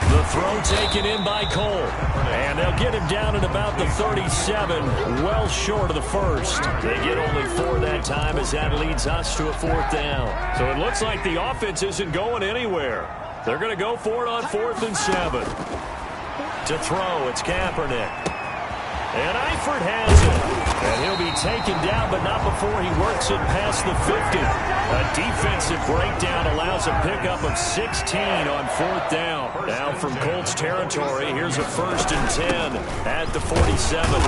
The throw taken in by Cole. And they'll get him down at about the 37, well short of the first. They get only 4 that time as that leads us to a 4th down. So it looks like the offense isn't going anywhere. They're going to go for it on 4th and 7. To throw, it's Kaepernick. And Eifert has it. And he'll be taken down, but not before he works it past the 50. A defensive breakdown allows a pickup of 16 on 4th down. Now from Colts territory, here's a 1st and 10 at the 47.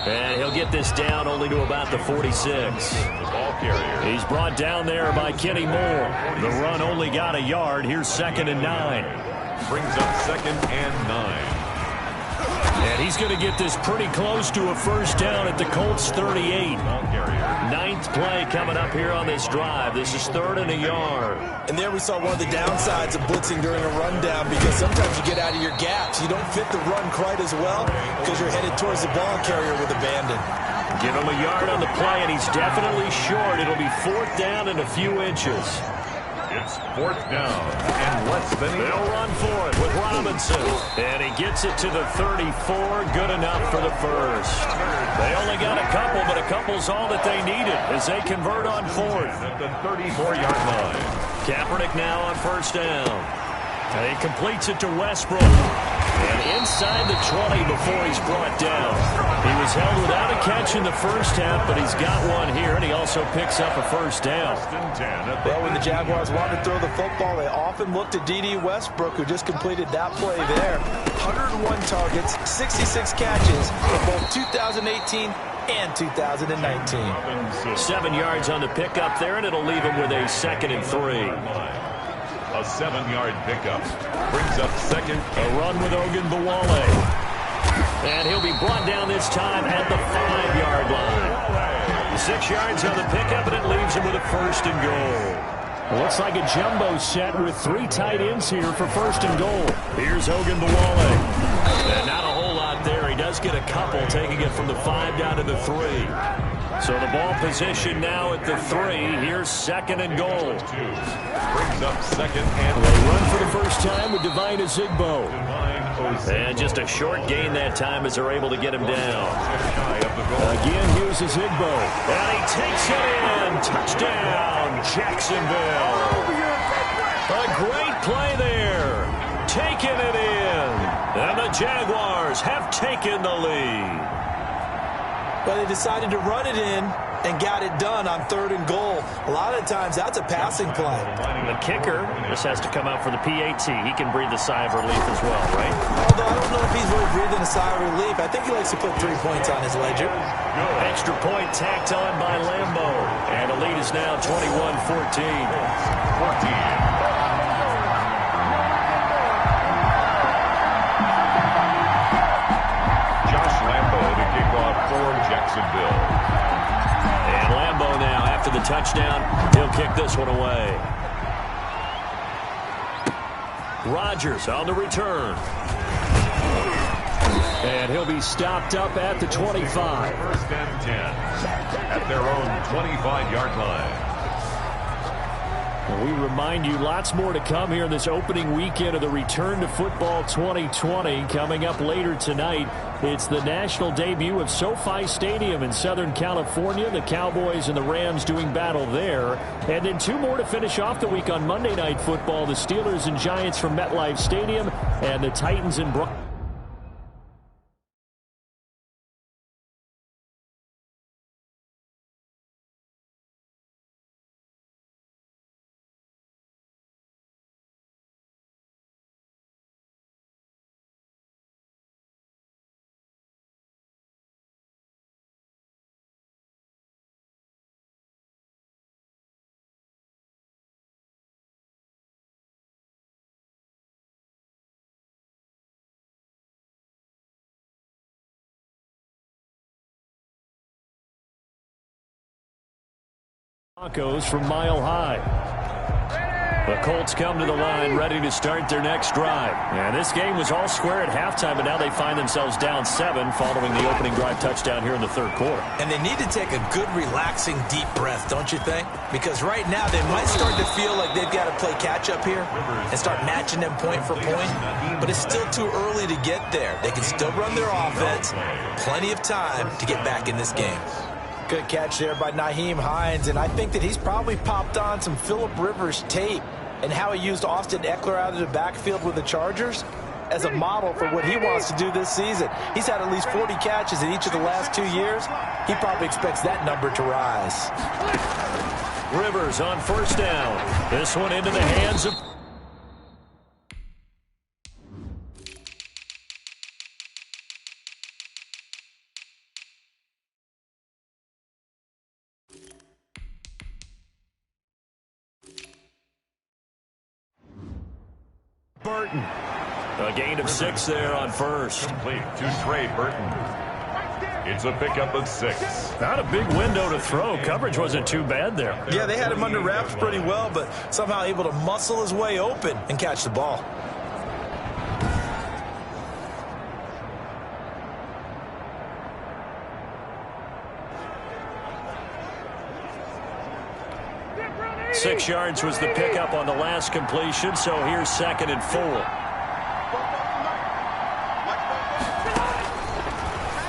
And he'll get this down only to about the 46. The ball carrier. He's brought down there by Kenny Moore. The run only got a yard. Here's 2nd and 9. Brings up 2nd and 9. And he's going to get this pretty close to a 1st down at the Colts 38. 9th play coming up here on this drive. This is 3rd and a yard. And there we saw one of the downsides of blitzing during a rundown, because sometimes you get out of your gaps. You don't fit the run quite as well because you're headed towards the ball carrier with abandon. Give him a yard on the play, and he's definitely short. It'll be 4th down and a few inches. It's 4th down and less than They'll run for it with Robinson. And he gets it to the 34. Good enough for the first. They only got a couple, but a couple's all that they needed as they convert on 4th. at the 34-yard line. Kaepernick now on 1st down. And he completes it to Westbrook. And inside the 20 before he's brought down. He was held without a catch in the first half, but he's got one here, and he also picks up a 1st down. Well, when the Jaguars want to throw the football, they often look to D.D. Westbrook, who just completed that play there. 101 targets, 66 catches in both 2018 and 2019. 7 yards on the pickup there, and it'll leave him with a 2nd and 3. A 7-yard pickup brings up 2nd. A run with Ogunbowale. And he'll be brought down this time at the 5-yard line. 6 yards on the pickup, and it leaves him with a 1st and goal. Looks like a jumbo set with 3 tight ends here for 1st and goal. Here's Ogunbowale. And not a whole lot there. He does get a couple, taking it from the 5 down to the 3. So the ball position now at the 3. Here's 2nd and goal. Brings up 2nd and they run for the first time with Devine Ozigbo. And just a short gain that time as they're able to get him down. Again, here's Ozigbo. And he takes it in. Touchdown, Jacksonville. A great play there. Taking it in. And the Jaguars have taken the lead. But they decided to run it in and got it done on 3rd and goal. A lot of times, that's a passing play. The kicker just has to come out for the PAT. He can breathe a sigh of relief as well, right? Although I don't know if he's really breathing a sigh of relief. I think he likes to put 3 points on his ledger. Extra point tacked on by Lambo. And the lead is now 21-14. Jacksonville. And Lambo now, after the touchdown, he'll kick this one away. Rodgers on the return. And he'll be stopped up at the 25. 1st and 10 at their own 25-yard line. We remind you, lots more to come here in this opening weekend of the Return to Football 2020. Coming up later tonight, it's the national debut of SoFi Stadium in Southern California. The Cowboys and the Rams doing battle there. And then 2 more to finish off the week on Monday Night Football. The Steelers and Giants from MetLife Stadium and the Titans and Broncos. From Mile High. The Colts come to the line ready to start their next drive. And this game was all square at halftime, but now they find themselves down 7 following the opening drive touchdown here in the third quarter. And they need to take a good, relaxing, deep breath, don't you think? Because right now they might start to feel like they've got to play catch-up here and start matching them point for point. But it's still too early to get there. They can still run their offense. Plenty of time to get back in this game. Good catch there by Nyheim Hines, and I think that he's probably popped on some Phillip Rivers tape and how he used Austin Eckler out of the backfield with the Chargers as a model for what he wants to do this season. He's had at least 40 catches in each of the last 2 years. He probably expects that number to rise. Rivers on first down. This one into the hands of... Burton. A gain of 6 there on first. Complete to Trey Burton. It's a pickup of 6. Not a big window to throw. Coverage wasn't too bad there. Yeah, they had him under wraps pretty well, but somehow able to muscle his way open and catch the ball. Six yards was the pickup on the last completion, so here's 2nd and 4.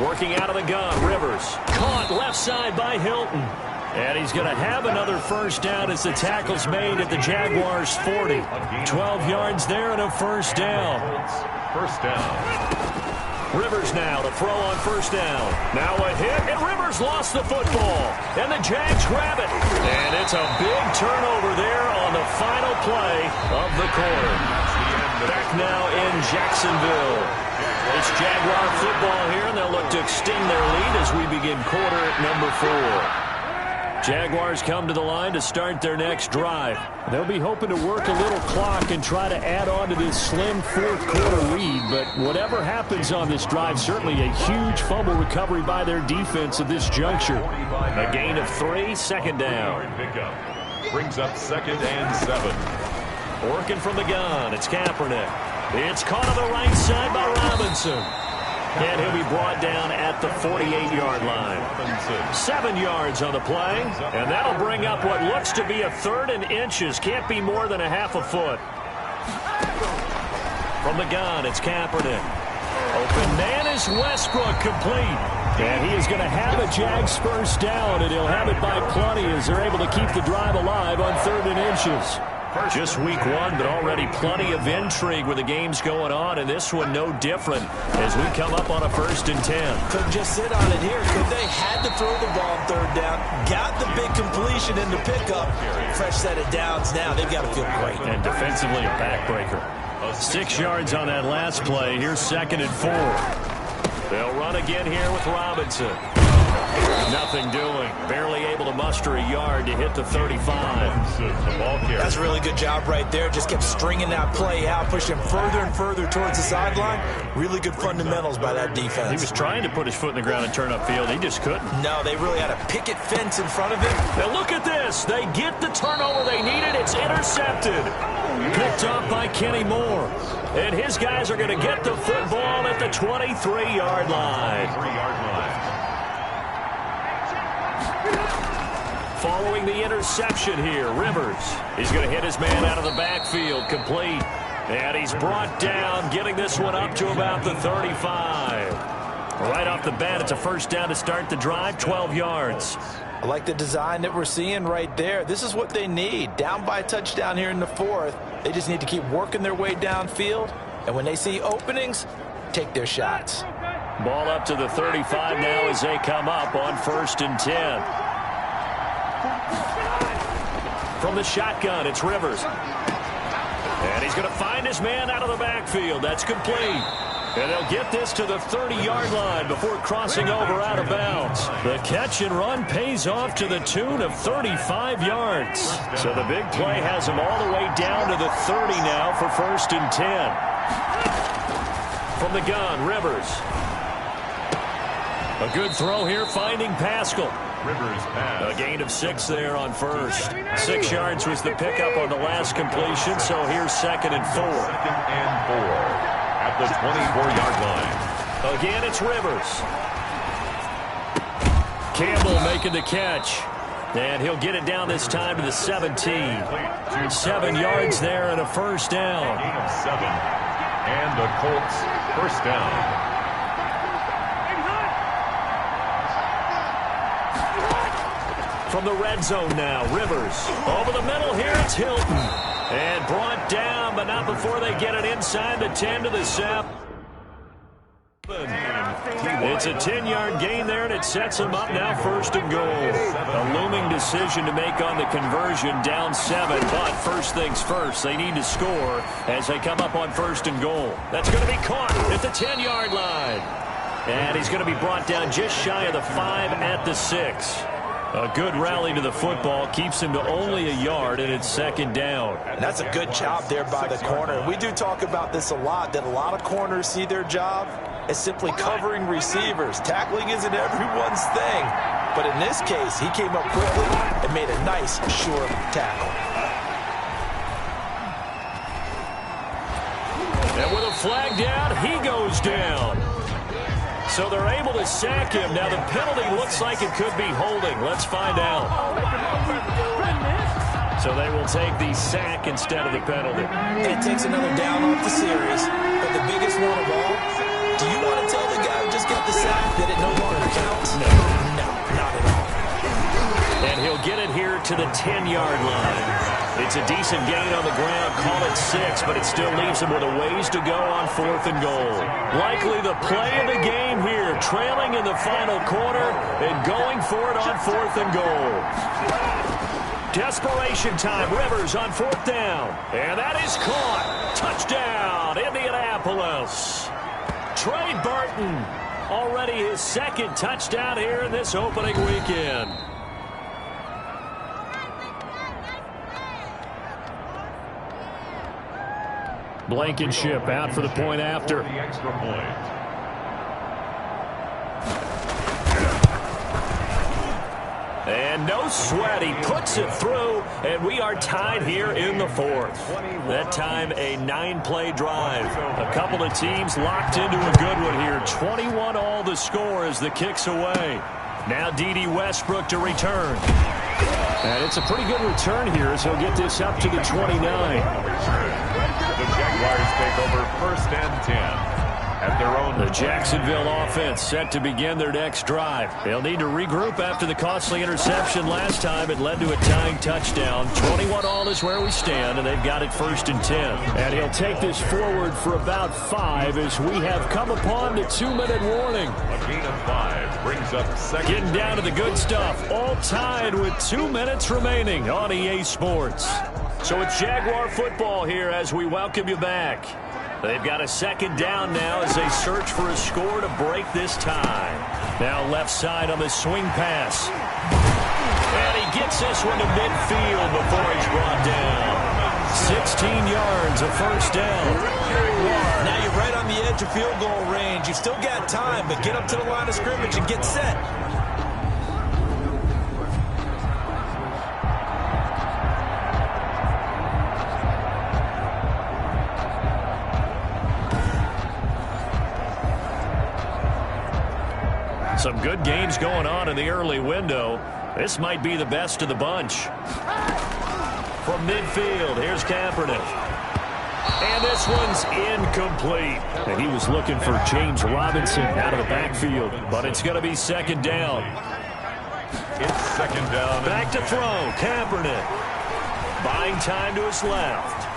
Working out of the gun, Rivers. Caught left side by Hilton. And he's going to have another first down as the tackle's made at the Jaguars' 40. 12 yards there and a first down. First down. Rivers now to throw on first down. Now a hit, and Rivers lost the football. And the Jags grab it. And it's a big turnover there on the final play of the quarter. Back now in Jacksonville. It's Jaguar football here, and they'll look to extend their lead as we begin quarter number 4. Jaguars come to the line to start their next drive. They'll be hoping to work a little clock and try to add on to this slim fourth quarter lead. But whatever happens on this drive, certainly a huge fumble recovery by their defense at this juncture. A gain of 3, 2nd down. Pickup brings up 2nd and 7. Working from the gun, it's Kaepernick. It's caught on the right side by Robinson. And he'll be brought down at the 48-yard line. 7 yards on the play, and that'll bring up what looks to be a 3rd and inches. Can't be more than a half a foot. From the gun, it's Kaepernick. Open man is Westbrook, complete. And he is going to have a Jags first down, and he'll have it by plenty as they're able to keep the drive alive on 3rd and inches. Just week 1, but already plenty of intrigue with the games going on, and this one no different as we come up on a 1st and 10. Couldn't just sit on it here, could they? Had to throw the ball on 3rd down, got the big completion in the pickup. Fresh set of downs now. They've got to feel great. And defensively, a backbreaker. 6 yards on that last play. Here's 2nd and 4. They'll run again here with Robinson. Nothing doing. Barely able to muster a yard to hit the 35. That's a really good job right there. Just kept stringing that play out, pushing him further and further towards the sideline. Really good fundamentals by that defense. He was trying to put his foot in the ground and turn upfield. He just couldn't. No, they really had a picket fence in front of him. Now look at this. They get the turnover they needed. It's intercepted. Picked off by Kenny Moore. And his guys are going to get the football at the 23-yard line. Following the interception here, Rivers. He's going to hit his man out of the backfield, complete. And he's brought down, getting this one up to about the 35. Right off the bat, it's a first down to start the drive, 12 yards. I like the design that we're seeing right there. This is what they need. Down by a touchdown here in the 4th. They just need to keep working their way downfield. And when they see openings, take their shots. Ball up to the 35 now as they come up on 1st and 10. From the shotgun, it's Rivers. And he's going to find his man out of the backfield. That's complete. And they'll get this to the 30-yard line before crossing over out of bounds. The catch and run pays off to the tune of 35 yards. So the big play has him all the way down to the 30 now for 1st and 10. From the gun, Rivers. A good throw here, finding Pascal. Rivers pass. A gain of 6 there on first. 6 yards was the pickup on the last completion, so here's 2nd and 4. 2nd and 4 at the 24-yard line. Again, it's Rivers. Campbell making the catch. And he'll get it down this time to the 17. 7 yards there and a first down. Gain of 7. And the Colts first down. From the red zone now, Rivers. Over the middle here, it's Hilton. And brought down, but not before they get it inside the 10 to the 7. It's a 10-yard gain there, and it sets them up now 1st and goal. A looming decision to make on the conversion, down 7. But first things first, they need to score as they come up on 1st and goal. That's going to be caught at the 10-yard line. And he's going to be brought down just shy of the 5 at the 6. A good rally to the football keeps him to only a yard, and it's 2nd down. And that's a good job there by the corner. We do talk about this a lot, that a lot of corners see their job as simply covering receivers. Tackling isn't everyone's thing. But in this case, he came up quickly and made a nice, sure tackle. And with a flag down, he goes down. So they're able to sack him. Now the penalty looks like it could be holding. Let's find out. So they will take the sack instead of the penalty. It takes another down off the series. But the biggest one of all, do you want to tell the guy who just got the sack that it no longer counts? No, not at all. And he'll get it here to the 10-yard line. It's a decent gain on the ground. Call it 6, but it still leaves him with a ways to go on 4th and goal. Likely the play of the game here, trailing in the final quarter and going for it on 4th and goal. Desperation time. Rivers on 4th down. And that is caught. Touchdown, Indianapolis. Trey Burton, already his 2nd touchdown here in this opening weekend. Blankenship out for the point after. The extra point. And no sweat. He puts it through, and we are tied here in the 4th. That time a 9-play drive. A couple of teams locked into a good one here. 21 all the score as the kick's away. Now D.D. Westbrook to return. And it's a pretty good return here as he'll get this up to the 29. The Jaguars take over 1st and 10 at their own. The Jacksonville offense set to begin their next drive. They'll need to regroup after the costly interception last time. It led to a tying touchdown. 21 all is where we stand, and they've got it 1st and 10. And he'll take this forward for about 5 as we have come upon the 2-minute warning. A gain of 5 brings up 2nd. Getting down to the good stuff. All tied with 2 minutes remaining on EA Sports. So it's Jaguar football here as we welcome you back. They've got a 2nd down now as they search for a score to break this tie. Now left side on the swing pass. And he gets this one to midfield before he's brought down. 16 yards, a first down. Now you're right on the edge of field goal range. You've still got time, but get up to the line of scrimmage and get set. Some good games going on in the early window. This might be the best of the bunch. From midfield, here's Kaepernick. And this one's incomplete. And he was looking for James Robinson out of the backfield. But it's going to be 2nd down. It's 2nd down. Back to throw, Kaepernick. Buying time to his left.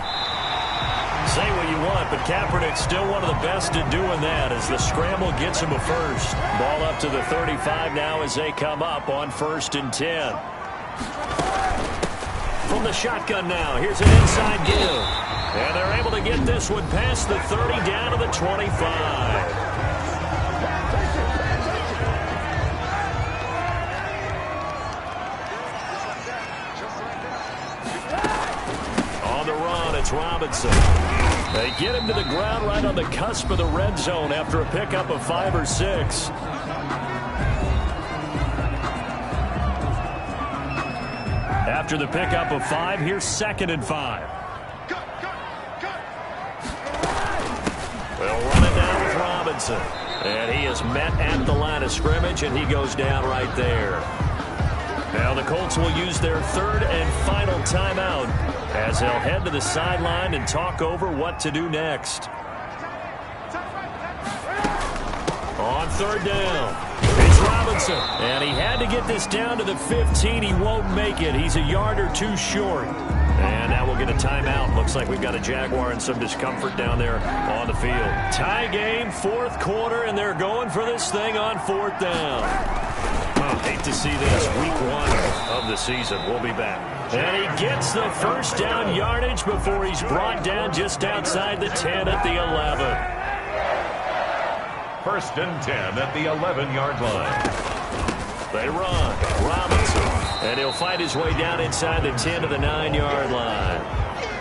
Say what you want, but Kaepernick's still one of the best at doing that as the scramble gets him a first. Ball up to the 35 now as they come up on 1st and 10. From the shotgun now, here's an inside give. And they're able to get this one past the 30 down to the 25. On the run, it's Robinson. They get him to the ground right on the cusp of the red zone after a pickup of 5 or 6. After the pickup of 5, here's 2nd and 5. They'll run it down with Robinson. And he is met at the line of scrimmage, and he goes down right there. Now the Colts will use their 3rd and final timeout as they'll head to the sideline and talk over what to do next. On 3rd down, it's Robinson. And he had to get this down to the 15. He won't make it. He's a yard or 2 short. And now we'll get a timeout. Looks like we've got a Jaguar and some discomfort down there on the field. Tie game, 4th quarter, and they're going for this thing on 4th down. Oh, hate to see this. Week 1 of the season. We'll be back. And he gets the first down yardage before he's brought down just outside the 10 at the 11. 1st and 10 at the 11-yard line. They run. Robinson. And he'll fight his way down inside the 10 to the 9-yard line.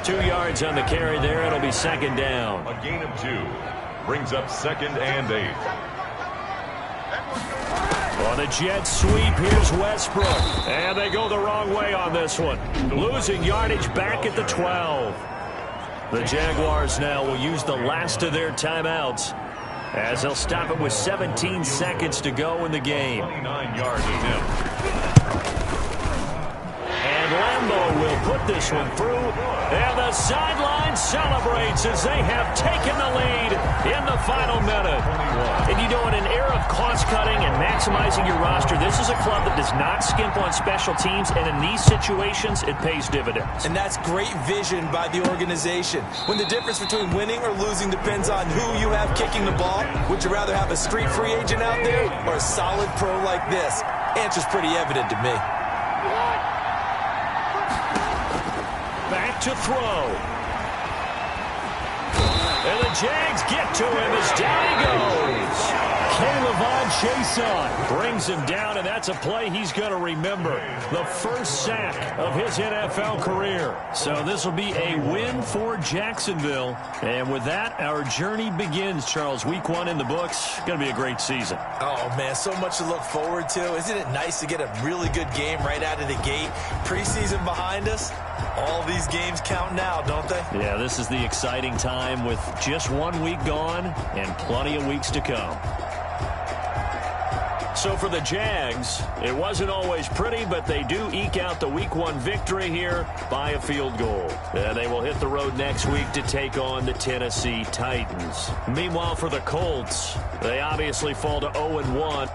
2 yards on the carry there. It'll be 2nd down. A gain of 2. Brings up 2nd and 8. On the jet sweep, here's Westbrook. And they go the wrong way on this one. Losing yardage back at the 12. The Jaguars now will use the last of their timeouts as they'll stop it with 17 seconds to go in the game. 29-yard attempt. And Lambeau will put this one through. And the sideline celebrates as they have taken the lead in the final minute. And you know, in an era of cost-cutting and maximizing your roster, this is a club that does not skimp on special teams, and in these situations, it pays dividends. And that's great vision by the organization. When the difference between winning or losing depends on who you have kicking the ball, would you rather have a street free agent out there or a solid pro like this? Answer's pretty evident to me. Back to throw. And the Jags get to him as down he goes. K'Lavon Chaisson brings him down, and that's a play he's going to remember. The first sack of his NFL career. So this will be a win for Jacksonville. And with that, our journey begins, Charles. Week 1 in the books. Going to be a great season. Oh, man, so much to look forward to. Isn't it nice to get a really good game right out of the gate? Preseason behind us. All these games count now, don't they? Yeah, this is the exciting time with just 1 week gone and plenty of weeks to come. So for the Jags, it wasn't always pretty, but they do eke out the Week 1 victory here by a field goal. And they will hit the road next week to take on the Tennessee Titans. Meanwhile, for the Colts, they obviously fall to 0-1.